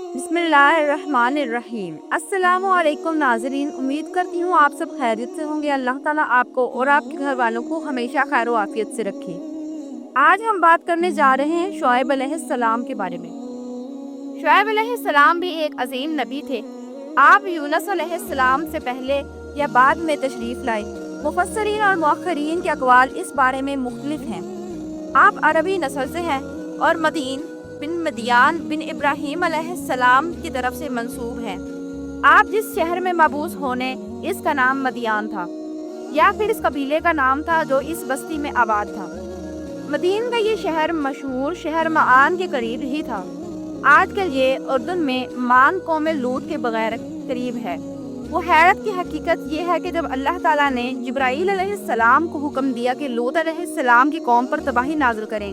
بسم اللہ الرحمن الرحیم۔ السلام علیکم ناظرین، امید کرتی ہوں آپ سب خیریت سے ہوں گے۔ اللہ تعالیٰ آپ کو اور آپ کے گھر والوں کو ہمیشہ خیر و عافیت سے رکھے۔ آج ہم بات کرنے جا رہے ہیں شعیب علیہ السلام کے بارے میں۔ شعیب علیہ السلام بھی ایک عظیم نبی تھے۔ آپ یونس علیہ السلام سے پہلے یا بعد میں تشریف لائے۔ مفسرین اور مؤخرین کے اقوال اس بارے میں مختلف ہیں۔ آپ عربی نسل سے ہیں اور مدین بن مدیان بن ابراہیم علیہ السلام کی طرف سے منسوب ہیں۔ آپ جس شہر میں مبعوث ہونے اس کا نام مدیان تھا یا پھر اس قبیلے کا نام تھا جو اس بستی میں آباد تھا۔ مدین کا یہ شہر مشہور شہر معان کے قریب ہی تھا۔ آج کل یہ اردن میں مان قوم لوط کے بغیر قریب ہے۔ وہ حیرت کی حقیقت یہ ہے کہ جب اللہ تعالیٰ نے جبرائیل علیہ السلام کو حکم دیا کہ لوط علیہ السلام کی قوم پر تباہی نازل کریں،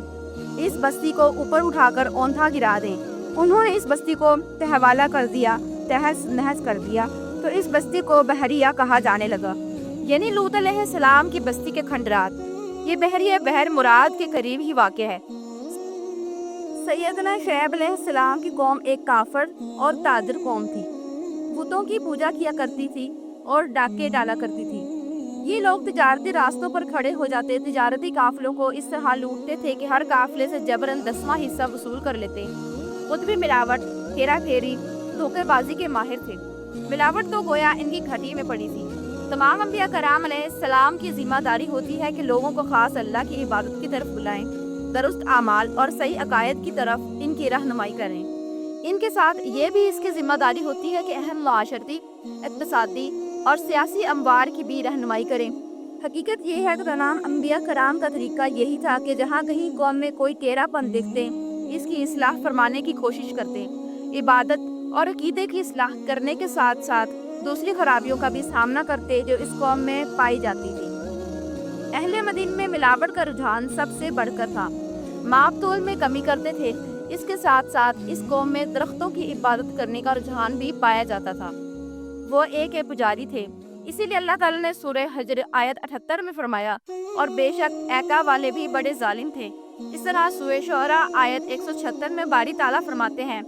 اس بستی کو اوپر اٹھا کر اونٹھا گرا دیں، انہوں نے اس بستی کو تحوالہ کر دیا، تہس نہس کر دیا، تو اس بستی کو بحریہ کہا جانے لگا، یعنی لوط علیہ السلام کی بستی کے کھنڈرات۔ یہ بحریہ بحر مراد کے قریب ہی واقع ہے۔ سیدنا شعیب علیہ السلام کی قوم ایک کافر اور تاجر قوم تھی۔ بتوں کی پوجا کیا کرتی تھی اور ڈاکے ڈالا کرتی تھی۔ یہ لوگ تجارتی راستوں پر کھڑے ہو جاتے، تجارتی قافلوں کو اس طرح لوٹتے تھے کہ ہر قافلے سے جبراً 10واں حصہ وصول کر لیتے۔ خود بھی ملاوٹ، ہیرا پھیری، دھوکے بازی کے ماہر تھے۔ ملاوٹ تو گویا ان کی گھٹی میں پڑی تھی۔ تمام انبیاء کرام علیہ السلام کی ذمہ داری ہوتی ہے کہ لوگوں کو خاص اللہ کی عبادت کی طرف بلائیں، درست اعمال اور صحیح عقائد کی طرف ان کی رہنمائی کریں۔ ان کے ساتھ یہ بھی اس کی ذمہ داری ہوتی ہے کہ اہم معاشرتی، اقتصادی اور سیاسی امور کی بھی رہنمائی کریں۔ حقیقت یہ ہے کہ تمام انبیاء کرام کا طریقہ یہی تھا کہ جہاں کہیں قوم میں کوئی ٹیڑھا پن دیکھتے، اس کی اصلاح فرمانے کی کوشش کرتے، عبادت اور عقیدے کی اصلاح کرنے کے ساتھ ساتھ دوسری خرابیوں کا بھی سامنا کرتے جو اس قوم میں پائی جاتی تھی۔ اہل مدین میں ملاوٹ کا رجحان سب سے بڑھ کر تھا۔ ماپ تول میں کمی کرتے تھے۔ اس کے ساتھ ساتھ اس قوم میں درختوں کی عبادت کرنے کا رجحان بھی پایا جاتا تھا۔ وہ ایک پجاری تھے، اسی لیے اللہ تعالیٰ نے سورہ حجر آیت 78 میں فرمایا، اور بے شک ایکا والے بھی بڑے ظالم تھے۔ اس طرح سورہ شعراء آیت 176 میں باری تعالیٰ فرماتے ہیں،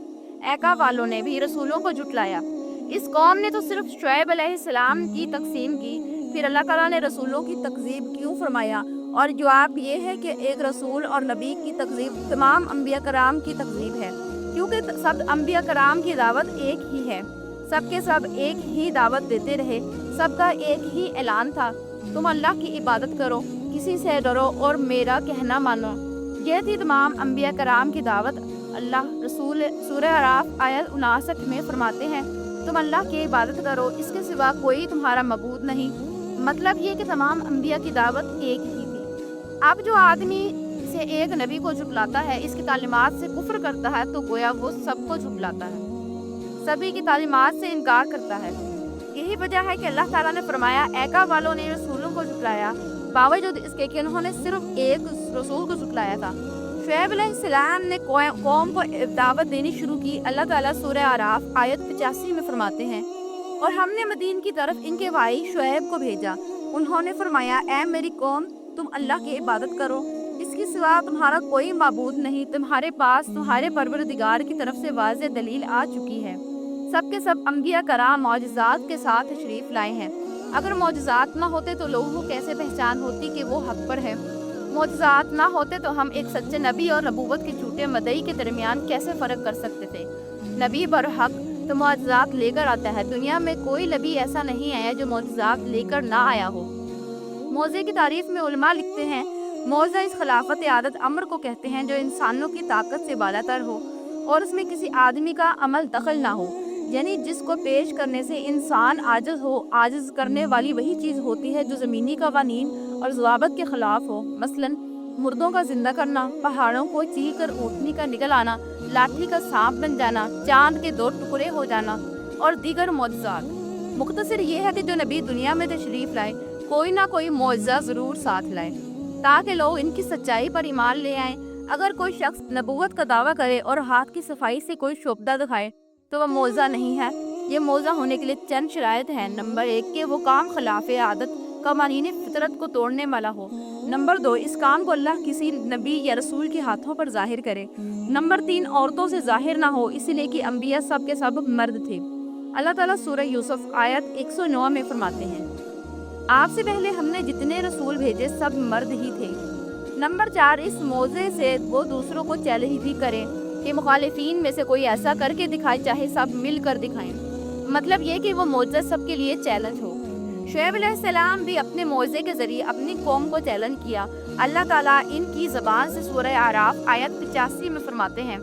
ایکا والوں نے بھی رسولوں کو جھٹلایا۔ اس قوم نے تو صرف شعیب علیہ السلام کی تقسیم کی، پھر اللہ تعالیٰ نے رسولوں کی تکذیب کیوں فرمایا؟ اور جواب یہ ہے کہ ایک رسول اور نبی کی تکذیب تمام انبیاء کرام کی تکذیب ہے، کیونکہ سب انبیاء کرام کی دعوت ایک ہی ہے، سب کے سب ایک ہی دعوت دیتے رہے، سب کا ایک ہی اعلان تھا، تم اللہ کی عبادت کرو، کسی سے ڈرو اور میرا کہنا مانو۔ یہ تھی تمام انبیاء کرام کی دعوت۔ اللہ رسول سورہ اعراف آیت 59 میں فرماتے ہیں، تم اللہ کی عبادت کرو، اس کے سوا کوئی تمہارا معبود نہیں۔ مطلب یہ کہ تمام انبیاء کی دعوت ایک ہی تھی۔ اب جو آدمی سے ایک نبی کو جھٹلاتا ہے، اس کی تعلیمات سے کفر کرتا ہے، تو گویا وہ سب کو جھٹلاتا ہے، سبھی کی تعلیمات سے انکار کرتا ہے۔ یہی وجہ ہے کہ اللہ تعالیٰ نے فرمایا، ایکا والوں نے رسولوں کو جھٹلایا، باوجود اس کے کہ انہوں نے صرف ایک رسول کو جھٹلایا تھا۔ شعیب علیہ السلام نے قوم کو دعوت دینی شروع کی۔ اللہ تعالیٰ سورہ اعراف آیت 85 میں فرماتے ہیں، اور ہم نے مدین کی طرف ان کے بھائی شعیب کو بھیجا، انہوں نے فرمایا، اے میری قوم، تم اللہ کی عبادت کرو، اس کے سوا تمہارا کوئی معبود نہیں، تمہارے پاس تمہارے پروردگار کی طرف سے واضح دلیل آ چکی ہے۔ سب کے سب انبیاء کرام معجزات کے ساتھ تشریف لائے ہیں۔ اگر معجزات نہ ہوتے تو لوگوں کو کیسے پہچان ہوتی کہ وہ حق پر ہے؟ معجزات نہ ہوتے تو ہم ایک سچے نبی اور نبوت کے جھوٹے مدعی کے درمیان کیسے فرق کر سکتے تھے؟ نبی برحق تو معجزات لے کر آتا ہے، دنیا میں کوئی نبی ایسا نہیں آیا جو معجزات لے کر نہ آیا ہو۔ موضع کی تعریف میں علماء لکھتے ہیں، موضع اس خلافت عادت امر کو کہتے ہیں جو انسانوں کی طاقت سے بالاتر ہو اور اس میں کسی آدمی کا عمل دخل نہ ہو، یعنی جس کو پیش کرنے سے انسان عاجز ہو۔ عاجز کرنے والی وہی چیز ہوتی ہے جو زمینی قوانین اور ضوابط کے خلاف ہو، مثلاً مردوں کا زندہ کرنا، پہاڑوں کو چیر کر اونٹنی کا نگل آنا، لاٹھی کا سانپ بن جانا، چاند کے 2 ٹکڑے ہو جانا اور دیگر معجزات۔ مختصر یہ ہے کہ جو نبی دنیا میں تشریف لائے، کوئی نہ کوئی معجزہ ضرور ساتھ لائے تاکہ لوگ ان کی سچائی پر ایمان لے آئیں۔ اگر کوئی شخص نبوت کا دعویٰ کرے اور ہاتھ کی صفائی سے کوئی شعبہ دکھائے تو وہ معجزہ نہیں ہے۔ یہ معجزہ ہونے کے لیے چند شرائط ہیں۔ نمبر 1 کہ وہ کام خلاف عادت قوانین فطرت کو توڑنے والا ہو۔ نمبر 2، اس کام کو اللہ کسی نبی یا رسول کے ہاتھوں پر ظاہر کرے۔ نمبر 3، عورتوں سے ظاہر نہ ہو، اس لیے کہ انبیاء سب کے سب مرد تھے۔ اللہ تعالیٰ سورہ یوسف آیت 109 میں فرماتے ہیں، آپ سے پہلے ہم نے جتنے رسول بھیجے سب مرد ہی تھے۔ نمبر 4، اس موضوع سے وہ دوسروں کو چیلنج بھی کریں کہ مخالفین میں سے کوئی ایسا کر کے دکھائے، چاہے سب مل کر دکھائیں۔ مطلب یہ کہ وہ معجزہ سب کے لیے چیلنج ہو۔ شعیب علیہ السلام بھی اپنے معجزے کے ذریعے اپنی قوم کو چیلنج کیا۔ اللہ تعالیٰ ان کی زبان سے سورہ اعراف آیت 85 میں فرماتے ہیں،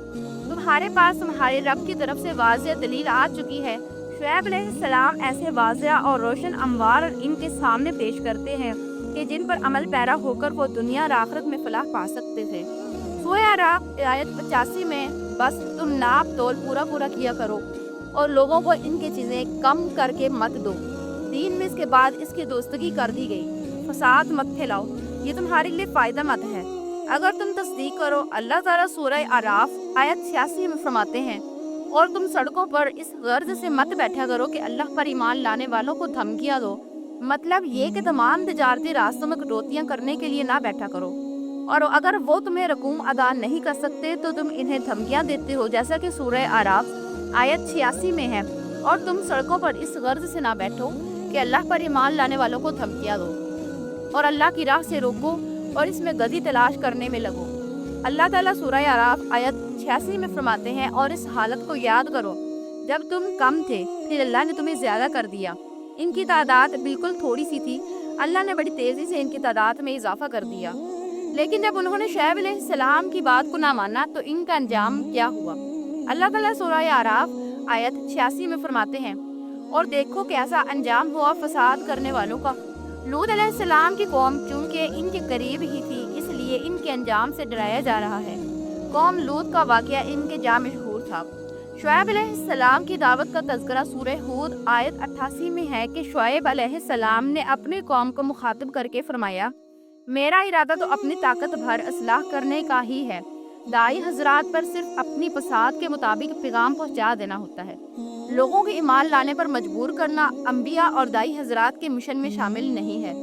تمہارے پاس تمہارے رب کی طرف سے واضح دلیل آ چکی ہے۔ شعیب علیہ السلام ایسے واضح اور روشن انوار ان کے سامنے پیش کرتے ہیں کہ جن پر عمل پیرا ہو کر وہ دنیا اور آخرت میں فلاح پا سکتے تھے۔ سورہ اعراف آیت 85 میں، بس تم ناپ تول پورا کیا کرو اور لوگوں کو ان کی چیزیں کم کر کے مت دو۔ دین میں اس کے بعد اس کی درستگی کر دی گئی، فساد مت پھیلاؤ، یہ تمہارے لیے فائدہ مند ہے اگر تم تصدیق کرو۔ اللہ تعالیٰ سورہ اعراف آیت 86 میں فرماتے ہیں، اور تم سڑکوں پر اس غرض سے مت بیٹھا کرو کہ اللہ پر ایمان لانے والوں کو دھمکیاں دو۔ مطلب یہ کہ تمام تجارتی راستوں میں کٹوتیاں کرنے کے لیے نہ بیٹھا کرو، اور اگر وہ تمہیں رقوم ادا نہیں کر سکتے تو تم انہیں دھمکیاں دیتے ہو، جیسا کہ سورہ اعراف آیت 86 میں ہے، اور تم سڑکوں پر اس غرض سے نہ بیٹھو کہ اللہ پر ایمان لانے والوں کو دھمکیاں دو اور اللہ کی راہ سے روکو اور اس میں گدی تلاش کرنے میں لگو۔ اللہ تعالیٰ سورہ اعراف آیت 86 میں فرماتے ہیں، اور اس حالت کو یاد کرو جب تم کم تھے، پھر اللہ نے تمہیں زیادہ کر دیا۔ ان کی تعداد بالکل تھوڑی سی تھی، اللہ نے بڑی تیزی سے ان کی تعداد میں اضافہ کر دیا۔ لیکن جب انہوں نے شعیب علیہ السلام کی بات کو نہ مانا تو ان کا انجام کیا ہوا؟ اللہ تعالیٰ سورہ اعراف آیت 86 میں فرماتے ہیں، اور دیکھو کیسا انجام ہوا فساد کرنے والوں کا۔ لوط علیہ السلام کی قوم چونکہ ان کے قریب ہی تھی، اس لیے ان کے انجام سے ڈرایا جا رہا ہے۔ قوم لوط کا واقعہ ان کے جا مشہور تھا۔ شعیب علیہ السلام کی دعوت کا تذکرہ سورہ ہود آیت 88 میں ہے کہ شعیب علیہ السلام نے اپنی قوم کو مخاطب کر کے فرمایا، میرا ارادہ تو اپنی طاقت بھر اصلاح کرنے کا ہی ہے۔ داعی حضرات پر صرف اپنی پسند کے مطابق پیغام پہنچا دینا ہوتا ہے، لوگوں کے ایمان لانے پر مجبور کرنا انبیاء اور داعی حضرات کے مشن میں شامل نہیں ہے۔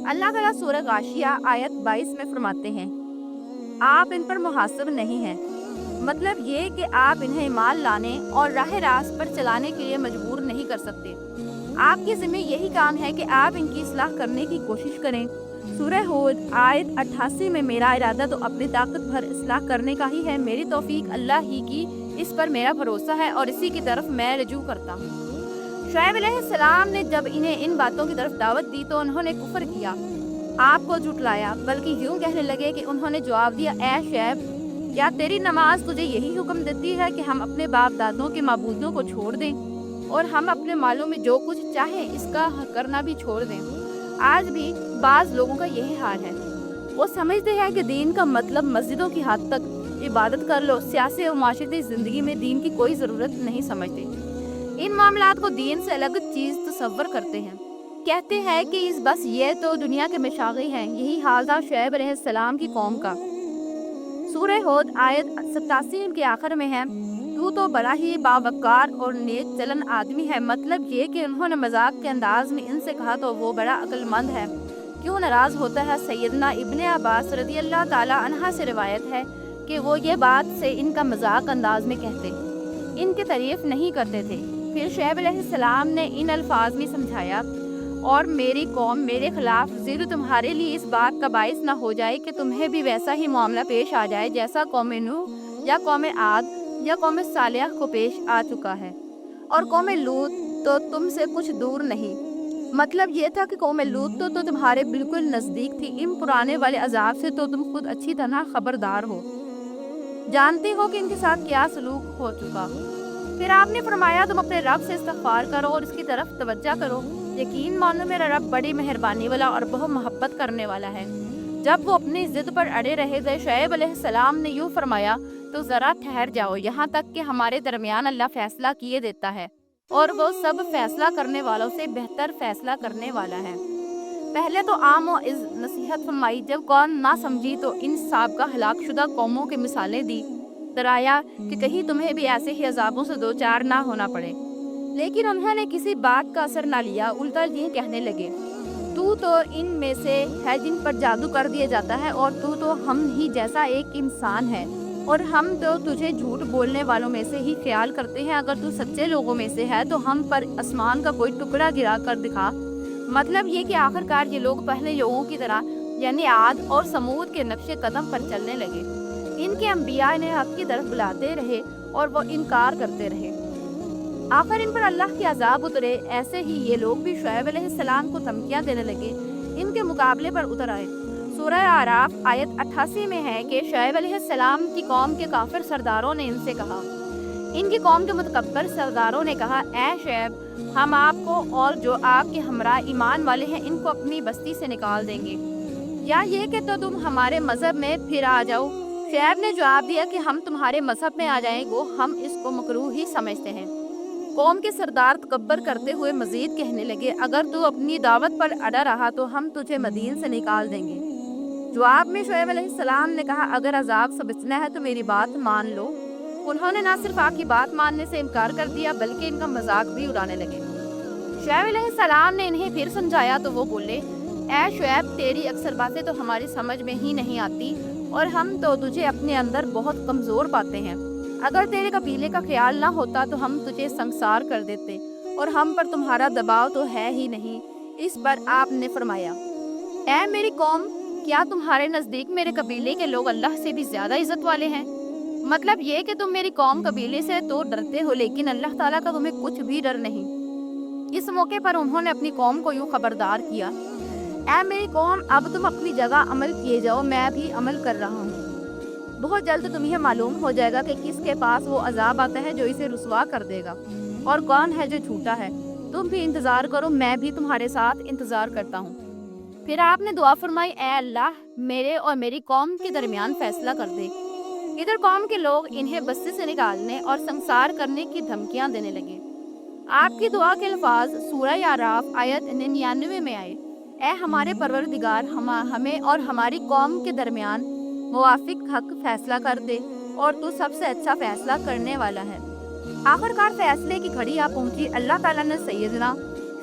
اللہ تعالیٰ سورہ غاشیہ آیت 22 میں فرماتے ہیں، آپ ان پر محاسب نہیں ہیں۔ مطلب یہ کہ آپ انہیں ایمان لانے اور راہ راست پر چلانے کے لیے مجبور نہیں کر سکتے، آپ کے ذمہ یہی کام ہے کہ آپ ان کی اصلاح کرنے کی کوشش کریں۔ سورہ ہود آیت 88 میں، میرا ارادہ تو اپنی طاقت بھر اصلاح کرنے کا ہی ہے، میری توفیق اللہ ہی کی، اس پر میرا بھروسہ ہے اور اسی کی طرف میں رجوع کرتا ہوں۔ شعیب علیہ السلام نے جب انہیں ان باتوں کی طرف دعوت دی تو انہوں نے کفر کیا، آپ کو جھٹلایا، بلکہ یوں کہنے لگے کہ انہوں نے جواب دیا، اے شعیب، کیا تیری نماز تجھے یہی حکم دیتی ہے کہ ہم اپنے باپ دادوں کے معبودوں کو چھوڑ دیں اور ہم اپنے مالوں میں جو کچھ چاہیں اس کا کرنا بھی چھوڑ دیں؟ آج بھی بعض لوگوں کا یہی حال ہے، وہ سمجھتے ہیں کہ دین کا مطلب مسجدوں کی حد تک عبادت کر لو، سیاسی اور معاشرتی زندگی میں دین کی کوئی ضرورت نہیں سمجھتے، ان معاملات کو دین سے الگ چیز تصور کرتے ہیں، کہتے ہیں کہ بس یہ تو دنیا کے مشاغل ہیں۔ یہی حال تھا شعیب علیہ السلام کی قوم کا۔ سورہ ہود آیت 87 کے آخر میں ہے، تو بڑا ہی باوقار اور نیک چلن آدمی ہے۔ مطلب یہ کہ انہوں نے مذاق کے انداز میں ان سے کہا تو وہ بڑا عقل مند ہے، کیوں ناراض ہوتا ہے؟ سیدنا ابن عباس رضی اللہ تعالی عنہ سے روایت ہے کہ وہ یہ بات سے ان کا مذاق انداز میں کہتے، ان کی تعریف نہیں کرتے تھے۔ پھر شعیب علیہ السلام نے ان الفاظ میں سمجھایا، اور میری قوم میرے خلاف ضد تمہارے لیے اس بات کا باعث نہ ہو جائے کہ تمہیں بھی ویسا ہی معاملہ پیش آ جائے جیسا قوم نوح یا قوم عاد یا قوم صالح کو پیش آ چکا ہے، اور قوم لوط تو تم سے کچھ دور نہیں۔ مطلب یہ تھا کہ قوم لوط تو تمہارے بالکل نزدیک تھی، ان پرانے والے عذاب سے تو تم خود اچھی طرح خبردار ہو، جانتے ہو کہ ان کے ساتھ کیا سلوک ہو چکا۔ پھر آپ نے فرمایا، تم اپنے رب سے استغفار کرو اور اس کی طرف توجہ کرو، یقین مانو میرا رب بڑی مہربانی والا اور بہت محبت کرنے والا ہے۔ جب وہ اپنی ضد پر اڑے رہے تھے، شعیب علیہ السلام نے یوں فرمایا، تو ذرا ٹھہر جاؤ یہاں تک کہ ہمارے درمیان اللہ فیصلہ کیے دیتا ہے، اور وہ سب فیصلہ کرنے والوں سے بہتر فیصلہ کرنے والا ہے۔ پہلے تو عام و عز نصیحت فرمائی، جب قوم نہ سمجھی تو ان سابقہ ہلاک شدہ قوموں کی مثالیں دی، ڈرایا کہ کہیں تمہیں بھی ایسے ہی عذابوں سے دوچار نہ ہونا پڑے، لیکن انہوں نے کسی بات کا اثر نہ لیا، الٹا یہ کہنے لگے، تو ان میں سے ہے جن پر جادو کر دیا جاتا ہے، اور تو ہم ہی جیسا ایک انسان ہے، اور ہم تو تجھے جھوٹ بولنے والوں میں سے ہی خیال کرتے ہیں۔ اگر تو سچے لوگوں میں سے ہے تو ہم پر آسمان کا کوئی ٹکڑا گرا کر دکھا۔ مطلب یہ کہ آخرکار یہ لوگ پہلے لوگوں کی طرح یعنی عاد اور سمود کے نقش قدم پر چلنے لگے۔ ان کے انبیاء انہیں حق کی طرف بلاتے رہے اور وہ انکار کرتے رہے۔ آخر ان پر اللہ کی عذاب اترے۔ ایسے ہی یہ لوگ بھی شعیب علیہ السلام کو دھمکیاں دینے لگے، ان کے مقابلے پر اتر آئے۔ سورہ اعراف آیت 88 میں ہے کہ شعیب علیہ السلام کی قوم کے کافر سرداروں نے ان سے کہا، ان کی قوم کے متکبر سرداروں نے کہا، اے شعیب، ہم آپ کو اور جو آپ کے ہمراہ ایمان والے ہیں ان کو اپنی بستی سے نکال دیں گے، یا یہ کہ تو تم ہمارے مذہب میں پھر آ جاؤ۔ شعیب نے جواب دیا کہ ہم تمہارے مذہب میں آ جائیں گے، ہم اس کو مکروہ ہی سمجھتے ہیں۔ قوم کے سردار تکبر کرتے ہوئے مزید کہنے لگے، اگر تو اپنی دعوت پر اڑا رہا تو ہم تجھے مدین سے نکال دیں گے۔ جواب میں شعیب علیہ السلام نے کہا، اگر عذاب سے بچنا ہے تو میری بات مان لو۔ انہوں نے نہ صرف آپ کی بات ماننے سے انکار کر دیا بلکہ ان کا مذاق بھی اڑانے لگے۔ شعیب علیہ السلام نے انہیں پھر سمجھایا تو وہ بولے، اے شعیب، تیری اکثر باتیں تو ہماری سمجھ میں ہی نہیں آتی، اور ہم تو تجھے اپنے اندر بہت کمزور پاتے ہیں۔ اگر تیرے قبیلے کا خیال نہ ہوتا تو ہم تجھے سنسار کر دیتے، اور ہم پر تمہارا دباؤ تو ہے ہی نہیں۔ اس پر آپ نے فرمایا، اے میری قوم، کیا تمہارے نزدیک میرے قبیلے کے لوگ اللہ سے بھی زیادہ عزت والے ہیں؟ مطلب یہ کہ تم میری قوم قبیلے سے تو ڈرتے ہو لیکن اللہ تعالیٰ کا تمہیں کچھ بھی ڈر نہیں۔ اس موقع پر انہوں نے اپنی قوم کو یوں خبردار کیا، اے میری قوم، اب تم اپنی جگہ عمل کیے جاؤ، میں بھی عمل کر رہا ہوں۔ بہت جلد تمہیں معلوم ہو جائے گا کہ کس کے پاس وہ عذاب آتا ہے جو اسے رسوا کر دے گا، اور کون ہے جو جھوٹا ہے۔ تم بھی انتظار کرو، میں بھی تمہارے ساتھ انتظار کرتا ہوں۔ پھر آپ نے دعا فرمائی، اے اللہ، میرے اور میری قوم کے درمیان فیصلہ کر دے۔ ادھر قوم کے لوگ انہیں بستی سے نکالنے اور سنسار کرنے کی دھمکیاں دینے لگے۔ آپ کی دعا کے الفاظ سورہ اعراف آیت 99 میں آئے، اے ہمارے پروردگار، ہمیں اور ہماری قوم کے درمیان موافق حق فیصلہ کر دے، اور تو سب سے اچھا فیصلہ کرنے والا ہے۔ آخرکار فیصلے کی گھڑی آ پہنچی۔ اللہ تعالیٰ نے سیدنا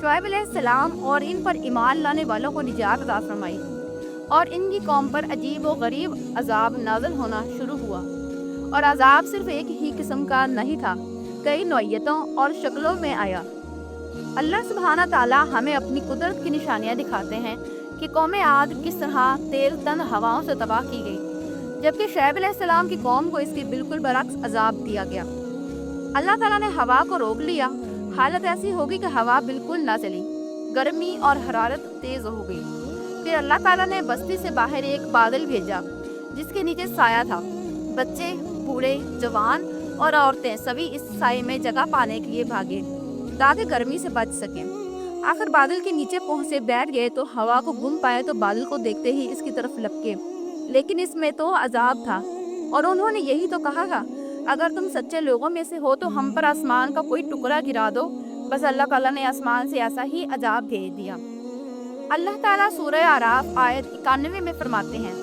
شعیب علیہ السلام اور ان پر ایمان لانے والوں کو نجات عطا فرمائی، اور ان کی قوم پر عجیب و غریب عذاب نازل ہونا شروع ہوا۔ اور عذاب صرف ایک ہی قسم کا نہیں تھا، کئی نوعیتوں اور شکلوں میں آیا۔ اللہ سبحانہ تعالیٰ ہمیں اپنی قدرت کی نشانیاں دکھاتے ہیں کہ قوم عاد کس طرح تیز تند ہواؤں سے تباہ کی گئی، جبکہ شعیب علیہ السلام کی قوم کو اس کے بالکل برعکس عذاب دیا گیا۔ اللہ تعالیٰ نے ہوا کو روک لیا۔ حالت ایسی ہوگی کہ ہوا بالکل نہ چلی، گرمی اور حرارت تیز ہو گئی۔ پھر اللہ تعالیٰ نے بستی سے باہر ایک بادل بھیجا جس کے نیچے سایہ تھا۔ بچے، بوڑھے، جوان اور عورتیں سبھی اس سائے میں جگہ پانے کے لیے بھاگے تاکہ گرمی سے بچ سکیں۔ آخر بادل کے نیچے پہنچے بیٹھ گئے تو ہوا کو گم پائے تو بادل کو دیکھتے ہی اس کی طرف لپکے، لیکن اس میں تو عذاب تھا، اور انہوں نے یہی تو کہا تھا، اگر تم سچے لوگوں میں سے ہو تو ہم پر آسمان کا کوئی ٹکڑا گرا دو۔ بس اللہ تعالیٰ نے آسمان سے ایسا ہی عذاب بھیج دیا۔ اللہ تعالیٰ سورہ اعراف آیت 91 میں فرماتے ہیں،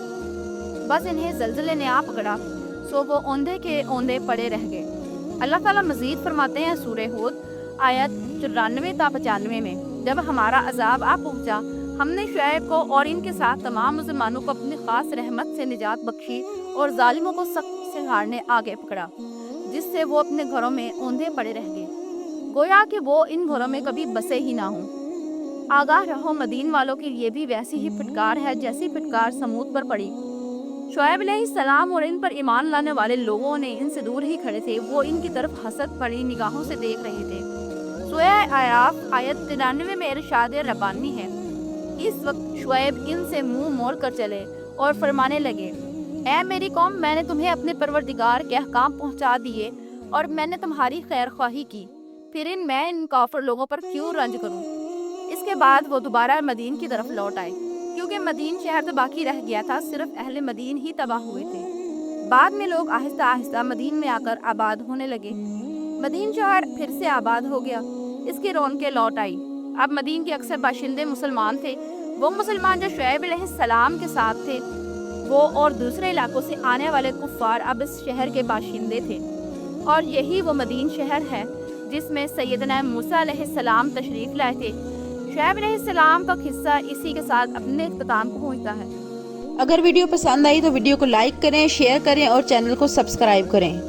بس انہیں زلزلے نے آ پکڑا، سو وہ اوندے کے اوندے پڑے رہ گئے۔ اللہ تعالیٰ مزید فرماتے ہیں سورہ ہود آیت 94 تا 95 میں، جب ہمارا عذاب آ پہنچا، ہم نے شعیب کو اور ان کے ساتھ تمام مسلمانوں کو اپنی خاص رحمت سے نجات بخشی اور ظالموں کو سخت سے ہارنے آگے پکڑا، جس سے وہ اپنے گھروں میں اوندے پڑے رہ گئے، گویا کہ وہ ان گھروں میں کبھی بسے ہی نہ ہوں۔ آگاہ رہو، مدین والوں کے لیے بھی ویسی ہی پھٹکار ہے جیسی پھٹکار سمود پر پڑی۔ شعیب علیہ السلام اور ان پر ایمان لانے والے لوگوں نے ان سے دور ہی کھڑے تھے، وہ ان کی طرف حسد پڑی نگاہوں سے دیکھ رہے تھے۔ سورہ اعراف آیت 93 میں ارشاد ربانی ہے، اس وقت شعیب ان سے منہ موڑ کر چلے اور فرمانے لگے، اے میری قوم، میں نے تمہیں اپنے پروردگار کے احکام پہنچا دیے اور میں نے تمہاری خیر خواہی کی، پھر میں ان کافر لوگوں پر کیوں رنج کروں۔ اس کے بعد وہ دوبارہ مدین کی طرف لوٹ آئے، کیونکہ مدین شہر تو باقی رہ گیا تھا، صرف اہل مدین ہی تباہ ہوئے تھے۔ بعد میں لوگ آہستہ آہستہ مدین میں آ کر آباد ہونے لگے۔ مدین شہر پھر سے آباد ہو گیا، اس کی رونقیں لوٹ آئی۔ اب مدین کے اکثر باشندے مسلمان تھے، وہ مسلمان جو شعیب علیہ السلام کے ساتھ تھے، وہ اور دوسرے علاقوں سے آنے والے کفار اب اس شہر کے باشندے تھے، اور یہی وہ مدین شہر ہے جس میں سیدنا موسیٰ علیہ السلام تشریف لائے تھے۔ شعیب علیہ السلام کا قصہ اسی کے ساتھ اپنے اختتام کو پہنچتا ہے۔ اگر ویڈیو پسند آئی تو ویڈیو کو لائک کریں، شیئر کریں اور چینل کو سبسکرائب کریں۔